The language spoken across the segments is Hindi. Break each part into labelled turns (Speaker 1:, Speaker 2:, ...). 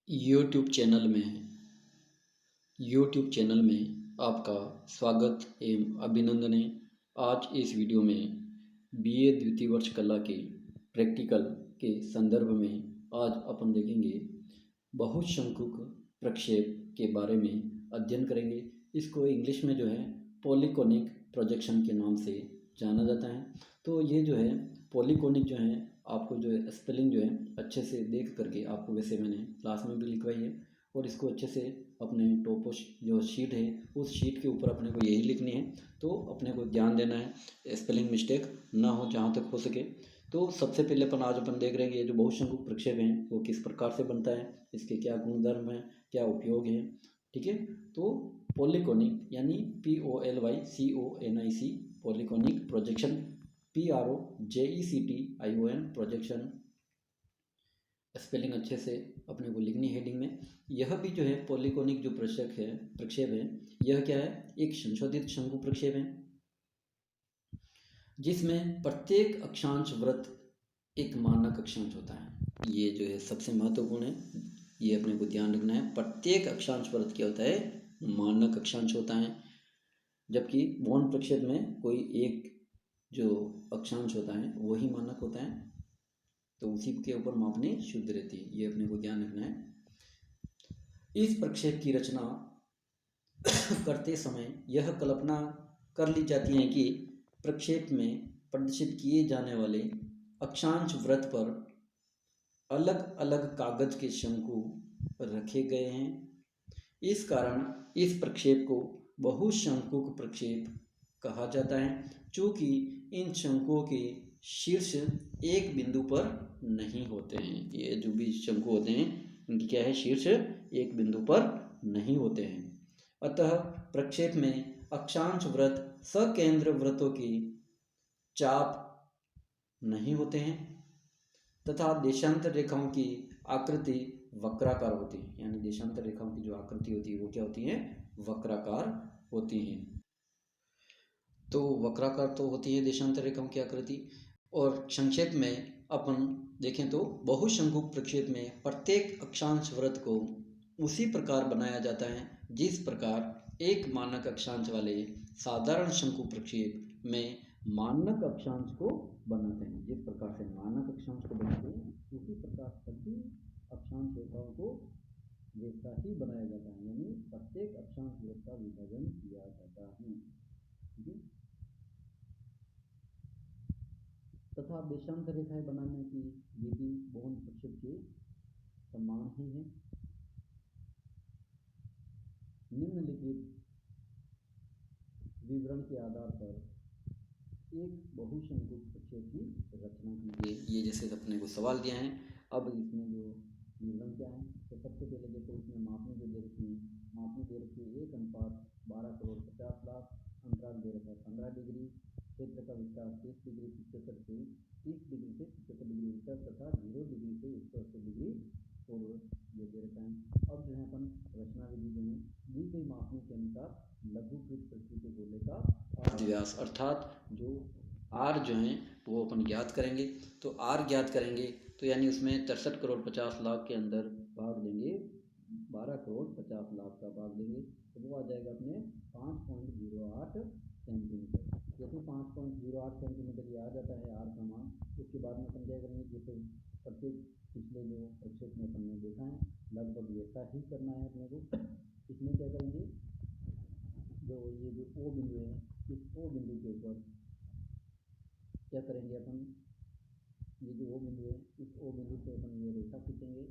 Speaker 1: यूट्यूब चैनल में आपका स्वागत एवं अभिनंदन है। आज इस वीडियो में बीए द्वितीय वर्ष कला के प्रैक्टिकल के संदर्भ में आज अपन देखेंगे बहुशंकुक प्रक्षेप के बारे में अध्ययन करेंगे। इसको इंग्लिश में जो है पॉलीकोनिक प्रोजेक्शन के नाम से जाना जाता है। तो ये जो है पॉलीकोनिक जो है आपको जो है स्पेलिंग जो है अच्छे से देख करके आपको वैसे मैंने क्लास में भी लिखवाई है और इसको अच्छे से अपने टॉप जो शीट है उस शीट के ऊपर अपने को यही लिखनी है। तो अपने को ध्यान देना है स्पेलिंग मिस्टेक ना हो जहाँ तक हो सके। तो सबसे पहले आज देख रहे हैं कि ये जो बहुशंकुक प्रक्षेप है वो किस प्रकार से बनता है, इसके क्या गुणधर्म है, क्या उपयोग है। ठीक है, तो पॉलीकोनिक यानी POLYCONIC polyconic projection, PROJECTION projection, spelling अच्छे से अपने को लिखनी हेडिंग में। यह भी जो है पॉलीकोनिक जो प्रक्षेप है यह क्या है, एक संशोधित शंकु प्रक्षेप है जिसमें प्रत्येक अक्षांश वृत्त एक मानक अक्षांश होता है। ये जो है सबसे महत्वपूर्ण है, ये अपने को ध्यान रखना है। प्रत्येक अक्षांश वृत्त क्या होता है, मानक अक्षांश होता है। जबकि बॉन्ड प्रक्षेप में कोई एक जो अक्षांश होता है वही मानक होता है, तो उसी के ऊपर मापनी शुद्ध रहती है। ये अपने को ध्यान रखना है। इस प्रक्षेप की रचना करते समय यह कल्पना कर ली जाती है कि प्रक्षेप में प्रदर्शित किए जाने वाले अक्षांश वृत्त पर अलग अलग कागज के शंकु रखे गए हैं। इस कारण इस प्रक्षेप को बहुशंकुक प्रक्षेप कहा जाता है, चूँकि इन शंकुओं के शीर्ष एक बिंदु पर नहीं होते हैं। ये जो भी शंकु होते हैं इनकी क्या है, शीर्ष एक बिंदु पर नहीं होते हैं। अतः प्रक्षेप में अक्षांश वृत्त सकेंद्र वृत्तों की चाप नहीं होते हैं तथा देशांतर रेखाओं की आकृति वक्राकार होती है। यानी देशांतर रेखाओं की जो आकृति होती है वो क्या होती है, वक्राकार होती है। तो वक्राकार तो होती है देशांतर रेखाओं की आकृति। और संक्षेप में अपन देखें तो बहुशंकुक प्रक्षेप में प्रत्येक अक्षांश वृत्त को उसी प्रकार बनाया जाता है जिस प्रकार एक मानक अक्षांश वाले साधारण शंकु प्रक्षेप में मानक अक्षांश को बनाते हैं। जिस प्रकार से मानक अक्षांश को बनाते हैं उसी प्रकार सभी अक्षांश रेखाओं को वैसा ही बनाया जाता है, यानी प्रत्येक अक्षांश वृत्त का विभाजन किया जाता है। ठीक है, तथा देशांतर रेखाएं बनाने की विधि बॉन्ड प्रक्षेप के समान ही है। निम्नलिखित विवरण के आधार पर एक बहुशंकुक प्रक्षेप की रचना कीजिए। ये जैसे अपने को सवाल दिया है, अब इसमें जो विवरण क्या है, तो सबसे पहले जैसे इसमें मापनी जो दे रखी है, मापनी दे रखी है 1:12,50,00,000, अंतराल दे रखा है 15 डिग्री, क्षेत्र का विस्तार 30 डिग्री 75 से 30 डिग्री से 75 डिग्री उत्तर तथा 0 डिग्री से 180 डिग्री पूर्व ये दे रखा है। अब जो है अपन रचना विधि जो है दी गई मापनी के अनुसार लघुकृत पृथ्वी के गोले का व्यास अर्थात जो आर जो है वो अपन ज्ञात करेंगे। तो आर ज्ञात करेंगे तो यानी उसमें 63,50,00,000 के अंदर भाग देंगे, 12,50,00,000 का भाग देंगे तो वो आ जाएगा अपने 5.08 सेंटीमीटर। जैसे 5.08 सेंटीमीटर ये आ जाता है आर का मान, उसके बाद में अपन क्या करेंगे, जैसे प्रत्येक पिछले जो प्रक्षेप में अपन ने देखा है लगभग वैसा ही करना है अपने को। इसमें क्या करेंगे, जो ये जो ओ बिंदु है इस ओ बिंदु के ऊपर क्या करेंगे अपन, ये जो ओ बिंदु है इस ओ बिंदु से अपन ये रेखा खींचेंगे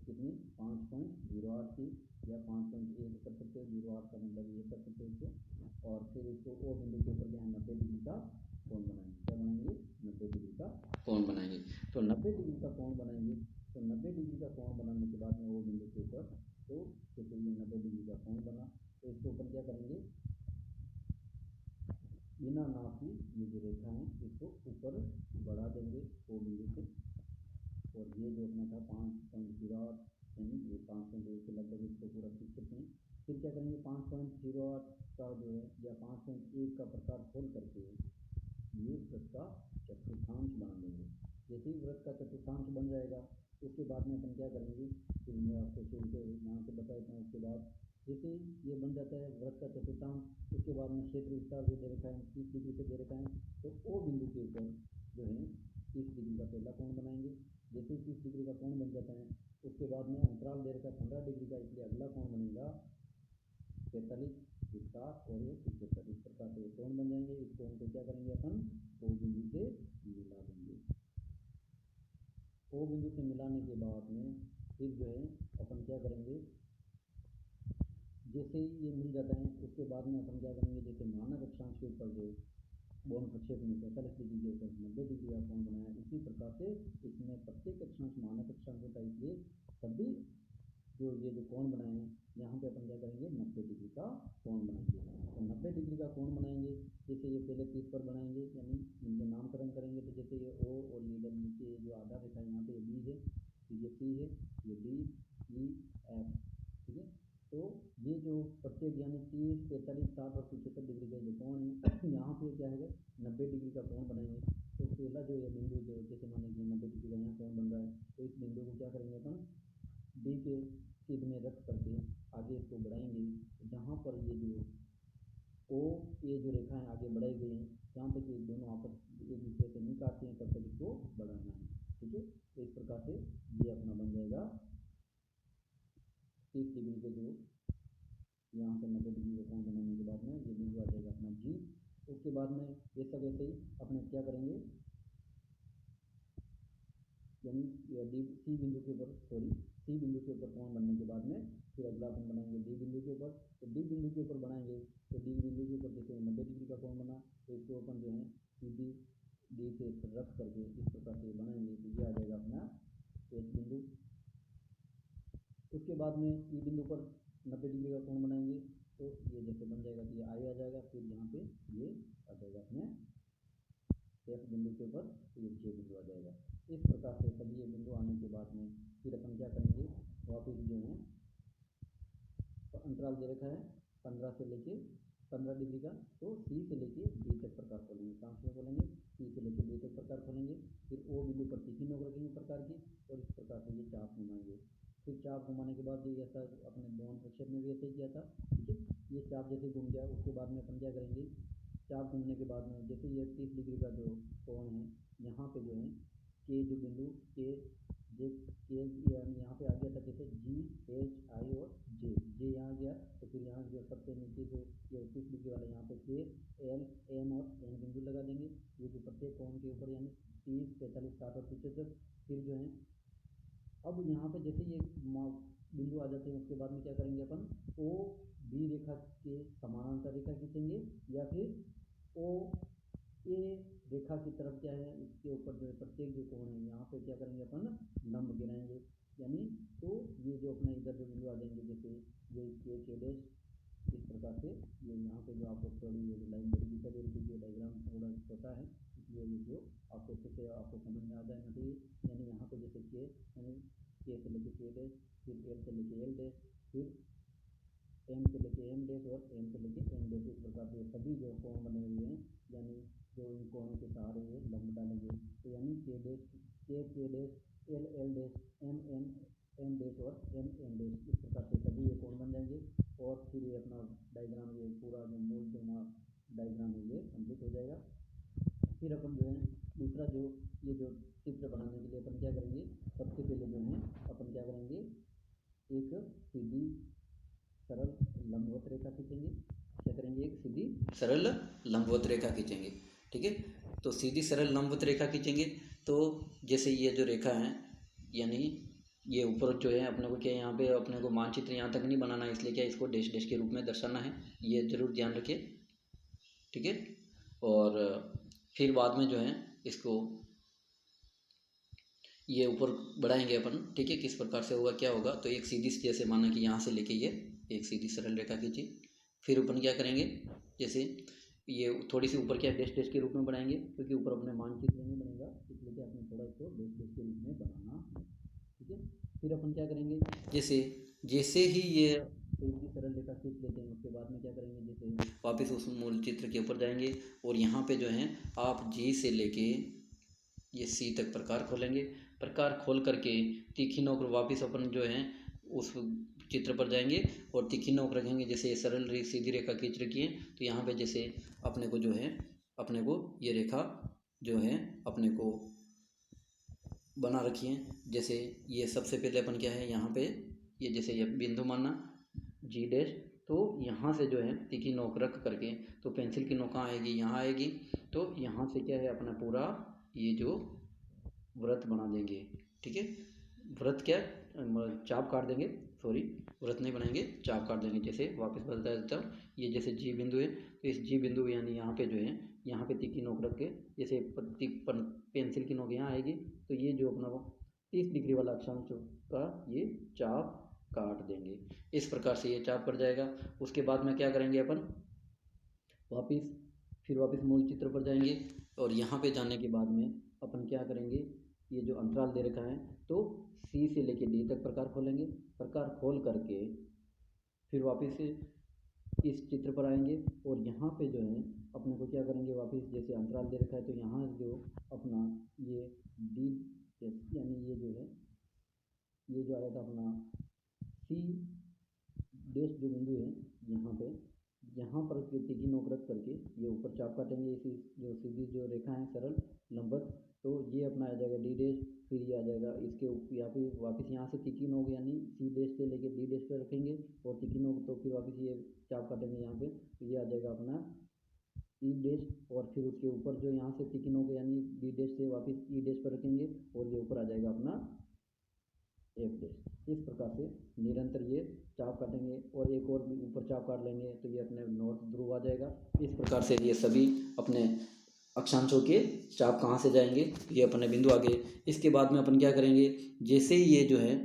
Speaker 1: कितनी 5.08 की या 5.1 कर सकते हो, 0.8 का मतलब ये कर सकते हो इसको। और फिर इसको ओ बिंदु के ऊपर यहाँ 90 डिग्री का कोण बनाएंगे। क्या बनाएंगे, 90 डिग्री का कोण बनाएंगे। तो 90 डिग्री का कोण बनाएंगे, तो 90 डिग्री का कोण बनाने के बाद में ओ बिंदु के ऊपर तो जैसे ये 90 डिग्री का कोण बना तो इसके ऊपर क्या करेंगे, बिना नाप की ये जो रेखा है इसको ऊपर बढ़ा देंगे ओ बिंदु से। और ये जो अपना था 5.08 यानी ये 5.1 के लगभग इसको पूरा खींच सकते हैं। फिर क्या करेंगे, 5.08 का जो है या 5.1 का प्रकार खोल करके ये वृत्त का चतुर्थांश बना देंगे। जैसे ही वृत्त का चतुर्थांश बन जाएगा उसके बाद में अपन क्या करेंगे, फिर मैं आपको शुरू से यहाँ से बता देता हूँ। उसके बाद जैसे ये बन जाता है वृत्त का चतुर्थांश, उसके बाद में क्षेत्र विस्तार जो दे रखा है 30 डिग्री से दे रखा है, तो ओ बिंदु के ऊपर जो है 30 डिग्री का पहला कोण बनाएंगे। जैसे ही 30 डिग्री का कोण बन जाता है, उसके बाद में अंतराल दे रखा है 15 डिग्री का, इसलिए अगला कोण बनेगा 45, 60 और ये 75। इस प्रकार से कोण बन जाएंगे। इस कोण को क्या करेंगे अपन, ओ बिंदु से मिला देंगे। ओ बिंदु से मिलाने के बाद में फिर जो है अपन क्या करेंगे, जैसे ही ये मिल जाता है उसके बाद में अपन क्या करेंगे, जैसे मानक अक्षांश के ऊपर जो बौन प्रक्षेप में 45 डिग्री के ऊपर 90 डिग्री का कोण बनाया, उसी प्रकार से इसमें प्रत्येक अक्षांश मानक अक्षांश होता है, इसलिए सभी जो ये जो कोण बनाए हैं यहाँ पे अपन क्या करेंगे 90 डिग्री का कोण बनाएंगे। तो 90 डिग्री का कोण बनाएंगे, जैसे ये पहले 30 पर बनाएंगे, यानी इनके नामकरण करेंगे। तो जैसे ये ओ और ये इधर नीचे जो आधार रेखा है यहाँ पे ये बी है, फिर ये सी है, ये डी ई एफ, ठीक है। तो ये जो प्रत्येक यानी 30, 45, 60 और 75 डिग्री का जो कोण है यहाँ पे क्या है 90 डिग्री का कोण बनाएंगे। तो पहला जो ये बिंदु जो जैसे माने कि 90 डिग्री का यहाँ कोण बन रहा है, तो इस बिंदु को क्या करेंगे अपन डी के सीध में रख करके आगे इसको बढ़ाएंगे। जहाँ पर ये जो ओ ये जो रेखा है आगे बढ़ाई गई है, जहाँ तक ये दोनों आपस एक दूसरे से नहीं काटते हैं तब तक इसको बढ़ाना है, ठीक है। तो इस प्रकार से ये अपना बन जाएगा 30 डिग्री के जो यहाँ से 90 डिग्री का कोण बनाने के बाद में ये बिंदु आ जाएगा अपना जी। उसके बाद में ये सब ऐसे ही अपने क्या करेंगे, यानी डी सी बिंदु के ऊपर सी बिंदु के ऊपर कोण बनने के बाद में फिर अगला अपन बनाएंगे डी बिंदु के ऊपर। तो डी बिंदु के ऊपर बनाएंगे, तो डी बिंदु के ऊपर जैसे 90 डिग्री का कोण बना, तो इसको अपन जो है सीधी डी से रख करके इस प्रकार से बनाएंगे, तो ये आ जाएगा अपना एच बिंदु। उसके बाद में ई बिंदु पर 90 डिग्री का कोण बनाएंगे, तो ये जैसे बन जाएगा तो ये आई आ जाएगा, फिर यहाँ पे ये आ जाएगा अपने एफ बिंदु के ऊपर, तो ये जे बिंदु आ जाएगा। इस प्रकार से सभी ये बिंदु आने के बाद में फिर अपन क्या करेंगे, वापिस जो है तो अंतराल दे रखा है 15 से लेके 15 डिग्री का, तो सी से लेके बी तक प्रकार खोलेंगे, कहाँ से खोलेंगे, सी से लेके बी तक प्रकार खोलेंगे। फिर ओ बिंदु पर तीखी नोक रखेंगे प्रकार की, और इस प्रकार से ये चाप घुमाएंगे। फिर चाप घुमाने के बाद ये ऐसा अपने बौन प्रक्षेप में भी ऐसे ही किया था, ठीक है। ये चाप जैसे घूम गया, उसके बाद में अपन क्या करेंगे, चाप घूमने के बाद में जैसे ये 30 डिग्री का जो कोण है, यहाँ पे जो है के जो बिंदु के जे के यहाँ पे आ गया था, जैसे जी एच आई और जे यहाँ गया, तो फिर यहाँ जो सबसे नीचे जो ये 30 डिग्री वाला यहाँ पे के एल एम और एन बिंदु लगा देंगे। ये जो प्रत्येक कोण के ऊपर यानी 30, 45, 60 और 75। फिर जो है अब यहाँ पे जैसे ये बिंदु आ जाते हैं, उसके बाद में क्या करेंगे अपन ओ बी रेखा के समानांतर रेखा खींचेंगे, या फिर ओ ए रेखा की तरफ क्या है इसके ऊपर जो प्रत्येक जो कोण है यहाँ पे क्या करेंगे अपन लंब गिराएंगे, यानी तो ये जो अपना इधर जो बिंदु आ जाएंगे, जैसे ये के डैश, इस प्रकार से ये यहाँ पे जो आपको थोड़ी ये लाइन बड़ी दिखाई दे रही है, डायग्राम थोड़ा छोटा है, इसलिए ये जो आपको अच्छे से आपको समझ में आ जाना चाहिए। यानी यहाँ पे जैसे के यानी के से लेके के डैश, फिर एल से लेके एल डैश, फिर एम से लेके एम डैश और एम से लेके एम डैश, इस प्रकार से सभी जो कोण बने हुए हैं, यानी जो इन कोणों के सहारे ये लंब डालेंगे। तो यानी K dash K dash L L dash M M M dash और एम एम डैश, इस प्रकार से सभी ये कोण बन जाएंगे। और फिर ये अपना डायग्राम ये पूरा जो मूल जो डायग्राम है ये कंप्लीट हो जाएगा। फिर अपन जो है दूसरा जो ये जो चित्र बनाने के लिए अपन क्या करेंगे, सबसे पहले जो है अपन क्या करेंगे, एक सीधी सरल लंबवत रेखा खींचेंगे। क्या करेंगे, एक सीधी सरल लंबवत रेखा खींचेंगे, ठीक है। तो सीधी सरल लंबवत रेखा खींचेंगे, तो जैसे ये जो रेखा है, यानी ये ऊपर जो है अपने को क्या यहाँ पे अपने को मानचित्र यहाँ तक नहीं बनाना है, इसलिए क्या इसको डैश डैश के रूप में दर्शाना है, ये जरूर ध्यान रखिए, ठीक है। और फिर बाद में जो है इसको ये ऊपर बढ़ाएंगे अपन, ठीक है। किस प्रकार से होगा क्या होगा, तो एक सीधी जैसे माना कि यहाँ से लेके ये एक सीधी सरल रेखा खींची, फिर अपन क्या करेंगे, जैसे ये थोड़ी सी ऊपर क्या डैश डैश के रूप में बनाएंगे, क्योंकि ऊपर अपने मानचित्र नहीं बनेगा, इसलिए क्या अपने थोड़ा इसको डैश डैश के रूप में बनाना है, ठीक है। फिर अपन क्या करेंगे, जैसे जैसे ही ये सीधी सरल रेखा खींच लेते हैं, उसके बाद में क्या करेंगे, जैसे वापस उस मूल चित्र के ऊपर जाएंगे, और यहाँ पे जो है आप जी से लेके ये सी तक प्रकार खोलेंगे, प्रकार खोल करके तीखी नोक वापस अपन जो है उस चित्र पर जाएंगे और तीखी नोक रखेंगे। जैसे सरल सीधी रेखा खींच रखी है तो यहाँ पे जैसे अपने को जो है अपने को ये रेखा जो है अपने को बना रखी है। जैसे ये सबसे पहले अपन क्या है यहाँ पे ये जैसे ये बिंदु मानना जी डैश, तो यहाँ से जो है तीखी नोक रख करके तो पेंसिल की नोक कहाँ आएगी, यहाँ आएगी। तो यहाँ से क्या है अपना पूरा ये जो व्रत बना देंगे। ठीक है, व्रत क्या चाप काट देंगे, सॉरी व्रत नहीं बनाएंगे, चाप काट देंगे। जैसे वापस बता देता हूँ, ये जैसे जी बिंदु है तो इस जी बिंदु यानी यहाँ पे जो है यहाँ पे तीखी नोक रख के जैसे पेंसिल की नोक यहाँ आएगी तो ये जो अपना वो 30 डिग्री वाला अक्षांश का ये चाप काट देंगे। इस प्रकार से ये चाप कट जाएगा। उसके बाद में क्या करेंगे अपन वापस मूल चित्र पर जाएंगे और यहाँ पे जाने के बाद में अपन क्या करेंगे, ये जो अंतराल दे रखा है तो सी से लेके डी तक प्रकार खोलेंगे। प्रकार खोल करके फिर वापस से इस चित्र पर आएंगे और यहाँ पे जो है अपने को क्या करेंगे, वापस जैसे अंतराल दे रखा है तो यहाँ जो अपना ये डी यानी ये जो है ये जो आया था अपना सी डैश जो बिंदु है यहाँ पर तीखी नोक रख करके ये ऊपर चाप काटेंगे। इसी जो सीधी जो रेखा है सरल लंबवत, तो ये अपना आ जाएगा डी डैश, फिर ये आ जाएगा इसके यहाँ पे वापस यहाँ से तीखी नोक यानी सी डैश से लेके डी डैश पे रखेंगे और तीखी नोक तो फिर वापस ये चाप काटेंगे यहाँ पे तो ये आ जाएगा अपना ई डैश और फिर उसके ऊपर जो यहाँ से तीखी नोक यानी डी डैश से वापस ई डैश पर रखेंगे और ये ऊपर आ जाएगा अपना एफ डैश। इस प्रकार से निरंतर ये चाप काटेंगे और एक और ऊपर चाप काट लेंगे तो ये अपने नॉर्थ ध्रुव आ जाएगा। इस प्रकार से ये सभी अपने अक्षांशों के चाप कहाँ से जाएंगे, ये अपने बिंदु आ गए। इसके बाद में अपन क्या करेंगे, जैसे ही ये जो है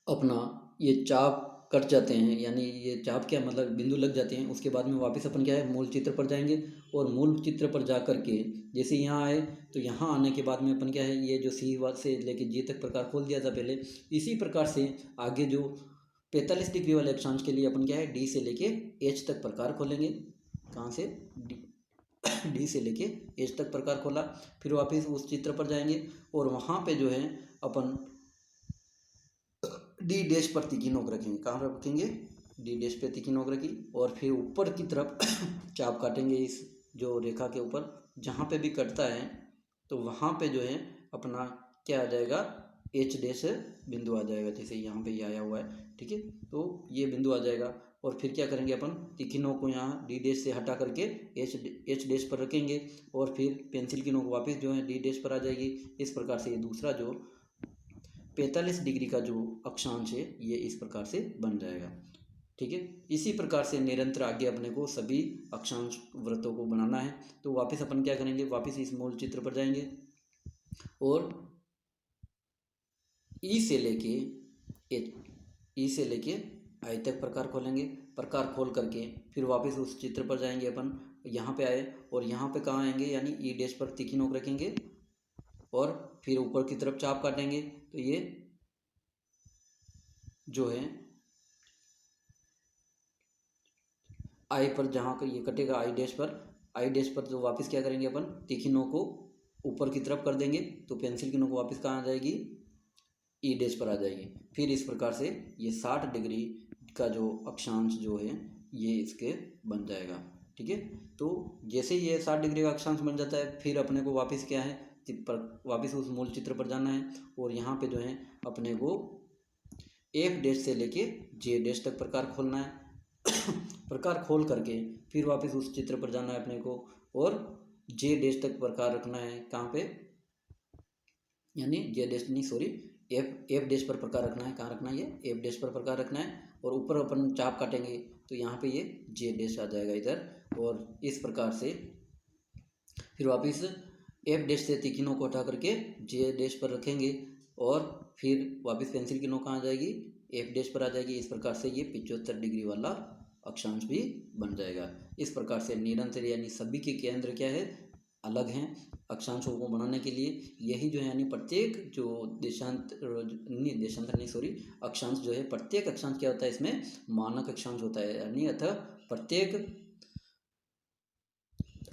Speaker 1: अपना ये चाप कट जाते हैं यानी ये चाप क्या मतलब बिंदु लग जाते हैं, उसके बाद में वापस अपन क्या है मूल चित्र पर जाएंगे और मूल चित्र पर जा कर के जैसे यहाँ आए तो यहाँ आने के बाद में अपन क्या है ये जो सी से लेके जी तक प्रकार खोल दिया था पहले, इसी प्रकार से आगे जो 45 डिग्री वाले अक्षांश के लिए अपन क्या है डी से लेके एच तक प्रकार खोलेंगे। कहाँ से डी से लेके एच तक प्रकार खोला, फिर वापस उस चित्र पर जाएंगे और वहाँ पे जो है अपन डी डैश पर तीखी नोक रखेंगे। कहाँ रखेंगे, डी डैश पे तीखी नोक रखी और फिर ऊपर की तरफ चाप काटेंगे इस जो रेखा के ऊपर जहाँ पे भी कटता है तो वहाँ पे जो है अपना क्या आ जाएगा एच डैश बिंदु आ जाएगा। जैसे यहाँ पे ये आया हुआ है, ठीक है, तो ये बिंदु आ जाएगा और फिर क्या करेंगे अपन तीखी नोक को यहाँ डी डैश से हटा करके एच डैश पर रखेंगे और फिर पेंसिल की नोक वापस जो है डी डैश पर आ जाएगी। इस प्रकार से ये दूसरा जो 45 डिग्री का जो अक्षांश है ये इस प्रकार से बन जाएगा। ठीक है, इसी प्रकार से निरंतर आगे अपने को सभी अक्षांश वृत्तों को बनाना है। तो वापस अपन क्या करेंगे, वापस इस मूल चित्र पर जाएंगे और ई से लेके आई तक प्रकार खोलेंगे। प्रकार खोल करके फिर वापस उस चित्र पर जाएंगे अपन, यहाँ पे आए और यहाँ पे कहाँ आएंगे यानी ई डैश पर तीखी नोक रखेंगे और फिर ऊपर की तरफ चाप काटेंगे। तो ये जो है आई पर जहाँ का ये कटेगा आई डैश पर तो वापस क्या करेंगे अपन तीखी नोक को ऊपर की तरफ कर देंगे तो पेंसिल की नोक वापस कहाँ आ जाएगी, ई डैश पर आ जाएगी। फिर इस प्रकार से ये 60 डिग्री का जो अक्षांश जो है ये इसके बन जाएगा। ठीक है, तो जैसे ये 60 डिग्री का अक्षांश बन जाता है फिर अपने को वापस क्या है वापस उस मूल चित्र पर जाना है और यहाँ पे जो है अपने को एफ डैश से लेके जे डैश तक प्रकार खोलना है। प्रकार खोल करके फिर वापस उस चित्र पर जाना है अपने को और जे डैश तक प्रकार रखना है। कहाँ पे यानी जे डैश नहीं सॉरी एफ डैश पर प्रकार रखना है। कहाँ रखना है, ये एफ डैश पर प्रकार रखना है और ऊपर अपन चाप काटेंगे तो यहाँ पे ये जे डैश आ जाएगा इधर। और इस प्रकार से फिर वापस एफ डैश से तीखी नोक को हटा करके जे डैश पर रखेंगे और फिर वापस पेंसिल की नोक कहाँ आ जाएगी, एफ डैश पर आ जाएगी। इस प्रकार से ये 75 डिग्री वाला अक्षांश भी बन जाएगा। इस प्रकार से निरंतर यानी सभी के केंद्र क्या है अलग हैं अक्षांशों को बनाने के लिए। यही जो है यानी प्रत्येक जो अक्षांश जो है प्रत्येक अक्षांश क्या होता है इसमें मानक अक्षांश होता है यानी अतः प्रत्येक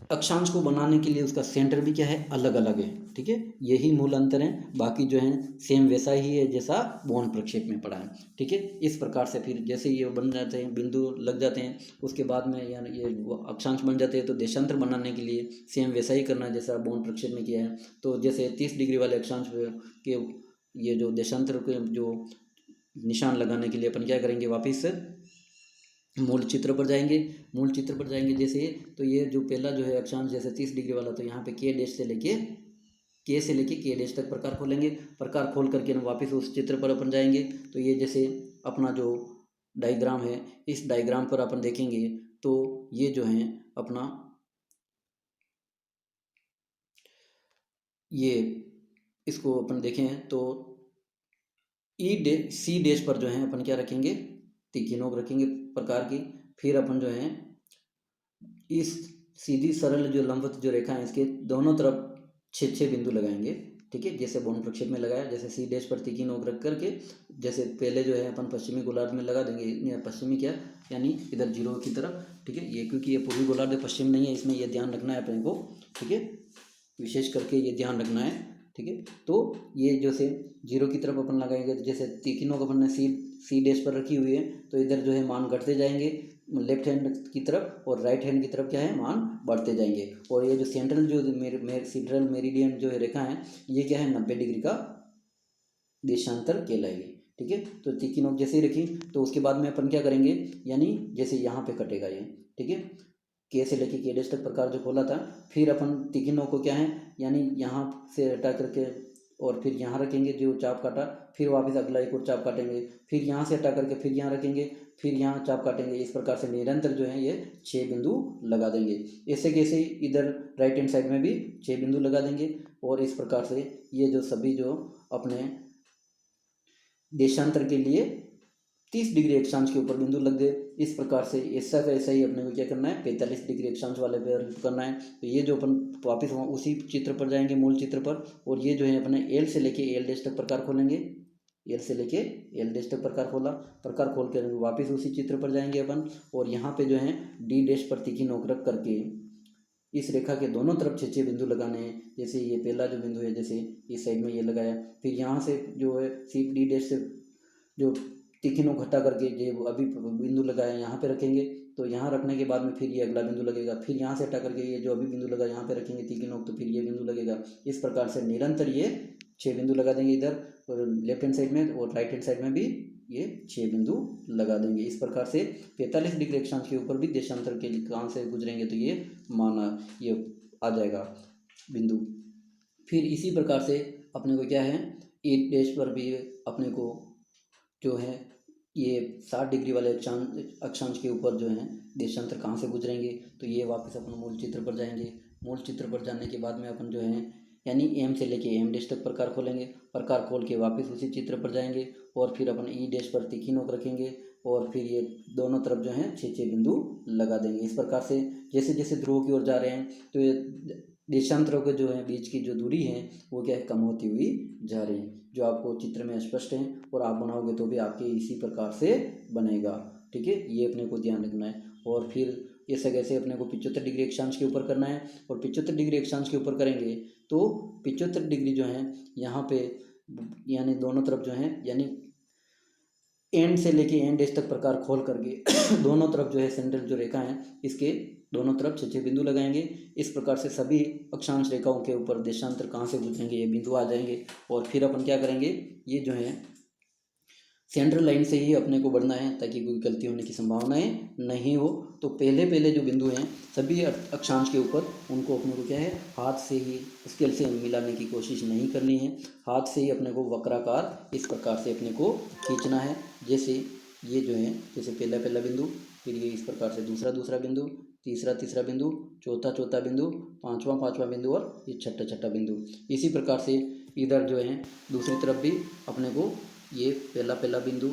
Speaker 1: अक्षांश को बनाने के लिए उसका सेंटर भी क्या है, अलग अलग है। ठीक है, यही मूल अंतर है, बाकी जो है सेम वैसा ही है जैसा बौन प्रक्षेप में पढ़ा है। ठीक है, इस प्रकार से फिर जैसे ये बन जाते हैं, बिंदु लग जाते हैं, उसके बाद में यानी ये अक्षांश बन जाते हैं, तो देशांतर बनाने के लिए सेम वैसा ही करना है जैसा बौन प्रक्षेप में किया है। तो जैसे 30 डिग्री वाले अक्षांश के ये जो देशांतर के जो निशान लगाने के लिए अपन क्या करेंगे, वापिस मूल चित्र पर जाएंगे। मूल चित्र पर जाएंगे जैसे, तो ये जो पहला जो है अक्षांश जैसे 30 डिग्री वाला, तो यहाँ पे के डैश से लेके के डैश तक प्रकार खोलेंगे। प्रकार खोल करके हम वापस उस चित्र पर अपन जाएंगे। तो ये जैसे अपना जो डायग्राम है, इस डायग्राम पर अपन देखेंगे तो ये जो है अपना ये, इसको अपन देखें तो सी डैश पर जो है अपन क्या रखेंगे, तीखी नोक रखेंगे प्रकार की। फिर अपन जो है इस सीधी सरल जो लंबवत जो रेखा है, इसके दोनों तरफ 6 बिंदु लगाएंगे। ठीक है, जैसे बौन प्रक्षेप में लगाया, जैसे सी डैश पर तीखी नोक रख करके, जैसे पहले जो है अपन पश्चिमी गोलार्ध में लगा देंगे, पश्चिमी क्या यानी इधर जीरो की तरफ। ठीक है, ये क्योंकि ये पूर्वी गोलार्ध पश्चिम नहीं है, इसमें ये ध्यान रखना है अपने को। ठीक है, विशेष करके ये ध्यान रखना है। ठीक है, तो ये जैसे जीरो की तरफ अपन लगाएंगे, तो जैसे तीखी नोक अपन ने सी डैश पर रखी हुई है, तो इधर जो है मान घटते जाएंगे लेफ्ट हैंड की तरफ, और राइट हैंड की तरफ क्या है, मान बढ़ते जाएंगे। और ये जो सेंट्रल जो सेंट्रल मेरिडियन जो है रेखा है, ये क्या है 90 डिग्री का देशांतर कहलाएगी। ठीक है, तो तीखी नोक जैसे ही रखी, तो उसके बाद में अपन क्या करेंगे, यानी जैसे यहाँ पे कटेगा ये। ठीक है, के से लेके के डैश तक प्रकार जो खोला था, फिर अपन तीखी नोक को क्या है, यानी यहाँ से हटा करके और फिर यहाँ रखेंगे जो चाप काटा, फिर वापस अगला एक और चाप काटेंगे, फिर यहाँ से हटा करके फिर यहाँ रखेंगे, फिर यहाँ चाप काटेंगे। इस प्रकार से निरंतर जो है ये 6 बिंदु लगा देंगे। ऐसे कैसे इधर राइट हैंड साइड में भी 6 बिंदु लगा देंगे। और इस प्रकार से ये जो सभी जो अपने देशांतर के लिए 30 डिग्री अक्षांश के ऊपर बिंदु लग गए। इस प्रकार से ऐसा का ऐसा ही अपने को क्या करना है, 45 डिग्री अक्षांश वाले पर करना है। तो ये जो अपन वापस वहाँ उसी चित्र पर जाएंगे, मूल चित्र पर, और ये जो है अपने एल से लेके एल डैश तक प्रकार खोलेंगे। एल से लेके एल डैश तक प्रकार खोला, प्रकार खोल कर वापस उसी चित्र पर जाएंगे अपन, और यहाँ पे जो है डी डैश पर तीखी नोक रख करके इस रेखा के दोनों तरफ 6 बिंदु लगाने हैं। जैसे ये पहला जो बिंदु है, जैसे इस साइड में ये लगाया, फिर यहाँ से जो है सी डी डैश से जो तीखी नोक हटा करके जो अभी बिंदु लगाया यहाँ पे रखेंगे। तो यहाँ रखने के बाद में फिर ये अगला बिंदु लगेगा, फिर यहाँ से हटा करके ये जो अभी बिंदु लगा यहाँ पे रखेंगे तीखी नोक, तो फिर ये बिंदु लगेगा। इस प्रकार से निरंतर ये 6 बिंदु लगा देंगे इधर, और लेफ्ट हैंड साइड में और राइट हैंड साइड में भी ये 6 बिंदु लगा देंगे। इस प्रकार से 45 डिग्री अक्षांश के ऊपर भी देशांतर के कहाँ से गुजरेंगे, तो ये माना ये आ जाएगा बिंदु। फिर इसी प्रकार से अपने को क्या है, एट डैश पर भी अपने को जो है ये 60 डिग्री वाले अक्षांश के ऊपर जो है देशांतर कहाँ से गुजरेंगे, तो ये वापस अपन मूल चित्र पर जाएंगे। मूल चित्र पर जाने के बाद में अपन जो है यानी एम से लेके एम डैश तक प्रकार खोलेंगे। प्रकार खोल के वापस उसी चित्र पर जाएंगे, और फिर अपन ई डैश पर तीखी नोक रखेंगे, और फिर ये दोनों तरफ जो है 6 बिंदु लगा देंगे। इस प्रकार से जैसे जैसे ध्रुव की ओर जा रहे हैं, तो ये देशांतरों के जो है बीच की जो दूरी है वो क्या है, कम होती हुई जा रही है, जो आपको चित्र में स्पष्ट है। और आप बनाओगे तो भी आपके इसी प्रकार से बनेगा। ठीक है, ये अपने को ध्यान रखना है। और फिर ऐसे कैसे अपने को 75 डिग्री अक्षांश के ऊपर करना है, और 75 डिग्री अक्षांश के ऊपर करेंगे तो 75 डिग्री जो है यहाँ पे यानी दोनों तरफ जो है यानी एंड से लेके एंड डैश तक प्रकार खोल करके दोनों तरफ जो है सेंट्रल जो रेखा है इसके दोनों तरफ 6 बिंदु लगाएंगे। इस प्रकार से सभी अक्षांश रेखाओं के ऊपर देशांतर कहाँ से गुजरेंगे, ये बिंदु आ जाएंगे। और फिर अपन क्या करेंगे, ये जो है सेंट्रल लाइन से ही अपने को बढ़ना है ताकि कोई गलती होने की संभावनाएं नहीं हो। तो पहले पहले जो बिंदु हैं सभी अक्षांश के ऊपर, उनको अपने को क्या है हाथ से ही स्केल से मिलाने की कोशिश नहीं करनी है। हाथ से ही अपने को वक्राकार इस प्रकार से अपने को खींचना है। जैसे ये जो है जैसे पहला पहला बिंदु, फिर ये इस प्रकार से दूसरा दूसरा बिंदु, तीसरा तीसरा बिंदु, चौथा चौथा बिंदु, पांचवा पांचवा बिंदु, और ये छठा छठा बिंदु। इसी प्रकार से इधर जो है दूसरी तरफ भी अपने को ये पहला पहला बिंदु,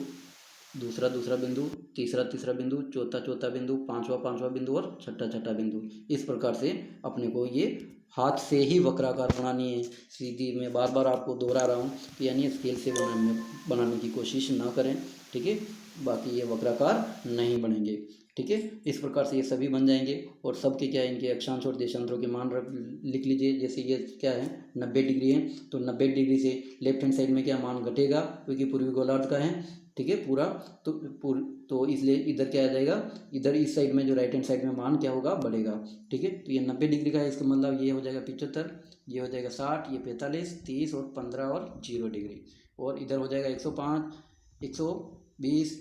Speaker 1: दूसरा दूसरा बिंदु, तीसरा तीसरा बिंदु, चौथा चौथा बिंदु, पांचवा पांचवा बिंदु, और छठा छठा बिंदु। इस प्रकार से अपने को ये हाथ से ही वक्राकार बनानी है। सीधी मैं बार बार आपको दोहरा रहा हूँ, तो यानी स्केल से बनाने की कोशिश ना करें। ठीक है, बाकी ये वक्राकार नहीं बनेंगे। ठीक है। इस प्रकार से ये सभी बन जाएंगे और सबके क्या है, इनके अक्षांश और देशांतरों के मान लिख लीजिए। जैसे ये क्या है 90 डिग्री है, तो 90 डिग्री से लेफ्ट हैंड साइड में क्या मान घटेगा, क्योंकि पूर्वी गोलार्ध का है, ठीक है पूरा। तो इसलिए इधर क्या आ जाएगा, इधर इस साइड में जो राइट हैंड साइड में मान क्या होगा, बढ़ेगा, ठीक है। तो ये 90 डिग्री का है, इसका मतलब ये हो जाएगा 75, ये हो जाएगा 60, ये 45, 30 और 15 और 0 डिग्री। और इधर हो जाएगा 105, 120,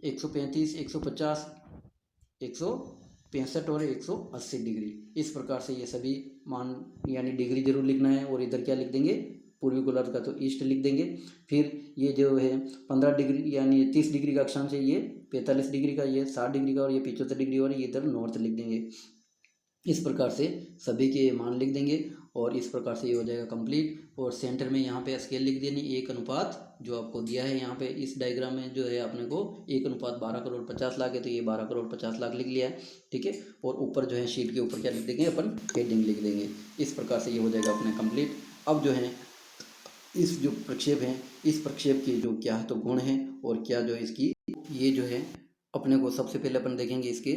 Speaker 1: 135, 150, 165 और 180 डिग्री। इस प्रकार से ये सभी मान यानी डिग्री जरूर लिखना है। और इधर क्या लिख देंगे, पूर्वी गोलार्ध का तो ईस्ट लिख देंगे। फिर ये जो है 15 डिग्री यानी 30 डिग्री का अक्षांश है, ये 45 डिग्री का, ये 60 डिग्री का और ये 75 डिग्री और ये इधर नॉर्थ लिख देंगे। इस प्रकार से सभी के मान लिख देंगे और इस प्रकार से ये हो जाएगा कंप्लीट। और सेंटर में यहाँ पे स्केल लिख देनी 1 अनुपात जो आपको दिया है यहाँ पे इस डायग्राम में जो है अपने को 1 अनुपात 12 करोड़ 50 लाख है, तो ये 12 करोड़ 50 लाख लिख लिया है, ठीक है। और ऊपर जो है शीट के ऊपर क्या लिख देंगे, अपन हेडिंग लिख देंगे। इस प्रकार से ये हो जाएगा अपने कंप्लीट। अब जो है इस जो प्रक्षेप है, इस प्रक्षेप के जो क्या तो गुण हैं और क्या जो इसकी ये जो है अपने को सबसे पहले अपन देखेंगे इसके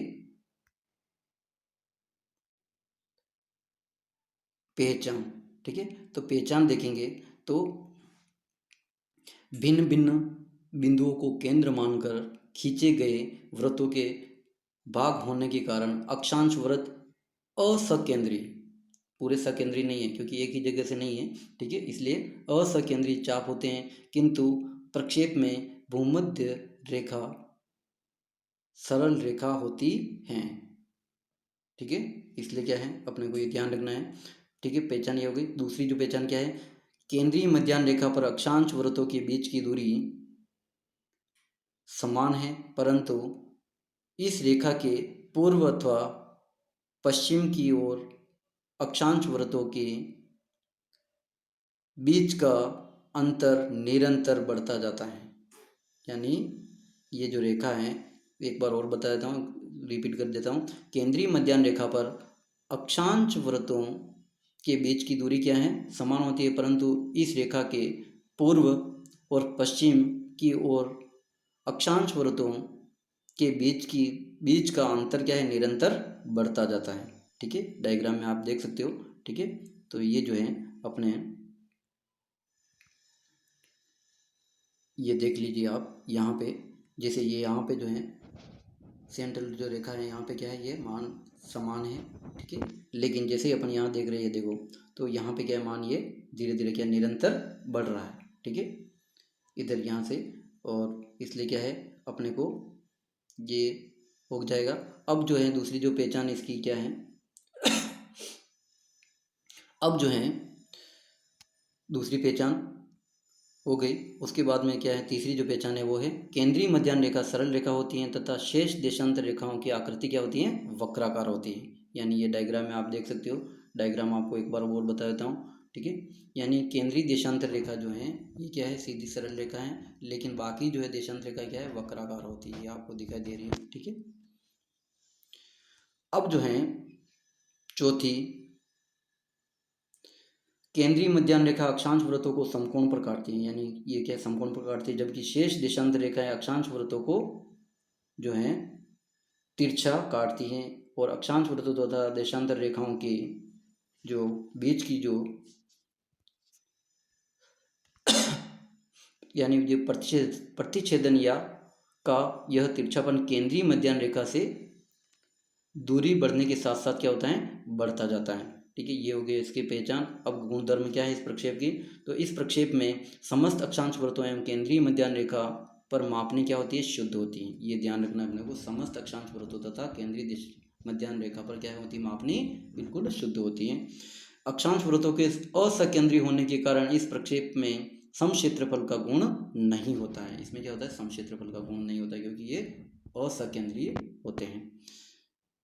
Speaker 1: पहचान, ठीक है। तो पहचान देखेंगे तो भिन्न भिन्न बिंदुओं को केंद्र मानकर खींचे गए वृत्तों के भाग होने के कारण अक्षांश वृत्त असकेंद्री, पूरे सकेंद्री नहीं है क्योंकि एक ही जगह से नहीं है, ठीक है, इसलिए असकेंद्री चाप होते हैं। किंतु प्रक्षेप में भूमध्य रेखा सरल रेखा होती हैं, ठीक है। इसलिए क्या है अपने को ये ध्यान रखना है, ठीक है। पहचान ये हो गई। दूसरी जो पहचान क्या है, केंद्रीय मध्याह्न रेखा पर अक्षांश वृत्तों के बीच की दूरी समान है, परंतु इस रेखा के पूर्व अथवा पश्चिम की ओर अक्षांश वृत्तों के बीच का अंतर निरंतर बढ़ता जाता है। यानी ये जो रेखा है, एक बार और बता देता हूँ, रिपीट कर देता हूँ। केंद्रीय मध्याह्न रेखा पर अक्षांश वृत्तों के बीच की दूरी क्या है, समान होती है, परंतु इस रेखा के पूर्व और पश्चिम की ओर अक्षांश वृत्तों के बीच का अंतर क्या है, निरंतर बढ़ता जाता है, ठीक है। डायग्राम में आप देख सकते हो, ठीक है। तो ये जो है अपने ये देख लीजिए आप यहाँ पे, जैसे ये यहाँ पे जो है सेंट्रल जो रेखा है यहाँ पे क्या है, ये मान समान है, ठीक है। लेकिन जैसे ही अपन यहाँ देख रहे हैं देखो, तो यहाँ पे क्या है मान ये धीरे धीरे क्या निरंतर बढ़ रहा है, ठीक है, इधर यहाँ से। और इसलिए क्या है अपने को ये हो जाएगा। अब जो है दूसरी जो पहचान इसकी क्या है, अब जो है दूसरी पहचान हो गई। उसके बाद में क्या है तीसरी जो पहचान है वो है केंद्रीय मध्याह्न रेखा सरल रेखा होती है तथा शेष देशांतर रेखाओं की आकृति क्या होती है, वक्राकार होती है। यानी ये डायग्राम में आप देख सकते हो, डायग्राम आपको एक बार और बता देता हूँ, ठीक है। यानी केंद्रीय देशांतर रेखा जो है ये क्या है सीधी सरल रेखा है, लेकिन बाकी जो है देशांतर रेखा क्या है वक्राकार होती है, ये आपको दिखाई दे रही है, ठीक है। अब जो है चौथी, केंद्रीय मध्याह्न रेखा अक्षांश वृत्तों को समकोण पर काटती है। यानी ये क्या समकोण पर काटती है, जबकि शेष देशांतर रेखाएं अक्षांश वृत्तों को जो है तिरछा काटती हैं। और अक्षांश वृत्तों तथा देशांतर रेखाओं के जो बीच की जो यानी जो प्रतिच्छेदन या का यह तिरछापन केंद्रीय मध्याह्न रेखा से दूरी बढ़ने के साथ साथ क्या होता है बढ़ता जाता है, ठीक है। ये हो गई इसकी पहचान। अब गुणधर्म क्या है इस प्रक्षेप की, तो इस प्रक्षेप में समस्त अक्षांश वृत्तों एवं केंद्रीय मध्याह्न रेखा पर मापनी क्या होती है, शुद्ध होती है। ये ध्यान रखना अपने को, समस्त अक्षांश वृत्तों तथा केंद्रीय मध्याह्न रेखा पर क्या होती है मापनी बिल्कुल शुद्ध होती है। अक्षांश वृत्तों के असकेंद्रीय होने के कारण इस प्रक्षेप में समक्षेत्रफल का गुण नहीं होता है। इसमें क्या होता है समक्षेत्रफल का गुण नहीं होता है क्योंकि ये असकेंद्रीय होते हैं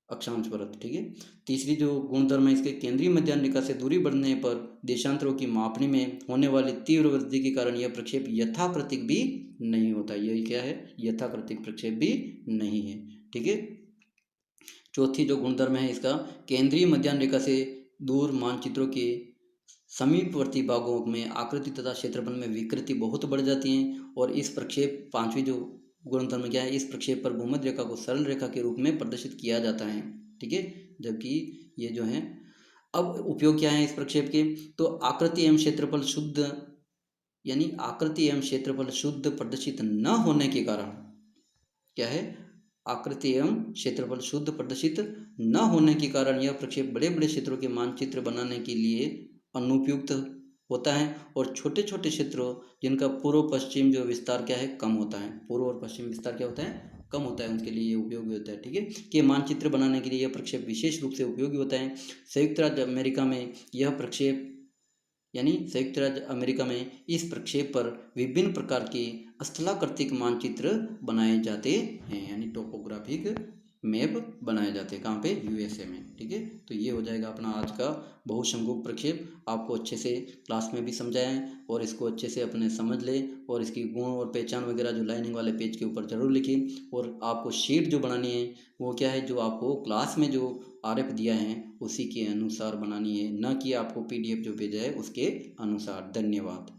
Speaker 1: अक्षांश वृत्त, ठीक है। तीसरी जो गुणधर्म है इसके, केंद्रीय मध्याह्न रेखा से दूरी बढ़ने पर देशांतरों की मापनी में होने वाली तीव्र वृद्धि के कारण यह प्रक्षेप यथाप्रतिक भी नहीं होता। यही क्या है यथाप्रतिक प्रक्षेप भी नहीं है, ठीक है। चौथी जो गुणधर्म है इसका, केंद्रीय मध्याह्न रेखा से दूर मानचित्रों के समीपवर्ती भागों में आकृति तथा क्षेत्रफल में विकृति बहुत बढ़ जाती है। और इस प्रक्षेप पांचवी जो गुणनफल में क्या है, इस प्रक्षेप पर भूमध्य रेखा को सरल रेखा के रूप में प्रदर्शित किया जाता है। ठीक है, जबकि ये जो है, अब उपयोग क्या है इस प्रक्षेप के, तो आकृति एवं क्षेत्रफल शुद्ध, यानी आकृति एवं क्षेत्रफल शुद्ध प्रदर्शित न होने के कारण, क्या है, आकृति एवं क्षेत्रफल शुद्ध प्रदर्शित न होने के कारण यह प्रक्षेप बड़े बड़े क्षेत्रों के मानचित्र बनाने के लिए अनुपयुक्त होता है, और छोटे छोटे क्षेत्रों जिनका पूर्व पश्चिम जो विस्तार क्या है, कम होता है, पूर्व और पश्चिम विस्तार क्या होता है, कम होता है, उनके लिए ये उपयोगी होता है। ठीक है, कि मानचित्र बनाने के लिए यह प्रक्षेप विशेष रूप से उपयोगी होता है। संयुक्त राज्य अमेरिका में यह प्रक्षेप, यानी संयुक्त राज्य अमेरिका में इस प्रक्षेप पर विभिन्न प्रकार के स्थलाकृतिक मानचित्र बनाए जाते हैं, यानी टोपोग्राफिक मैप बनाए जाते हैं, कहाँ पे, यूएसए में। ठीक है, तो ये हो जाएगा अपना आज का बहुशंकुक प्रक्षेप। आपको अच्छे से क्लास में भी समझाएं और इसको अच्छे से अपने समझ लें, और इसकी गुण और पहचान वगैरह जो लाइनिंग वाले पेज के ऊपर जरूर लिखें। और आपको शीट जो बनानी है वो क्या है, जो आपको क्लास में जो आरएफ दिया है उसी के अनुसार बनानी है, न कि आपको पीडीएफ जो भेजा है उसके अनुसार। धन्यवाद।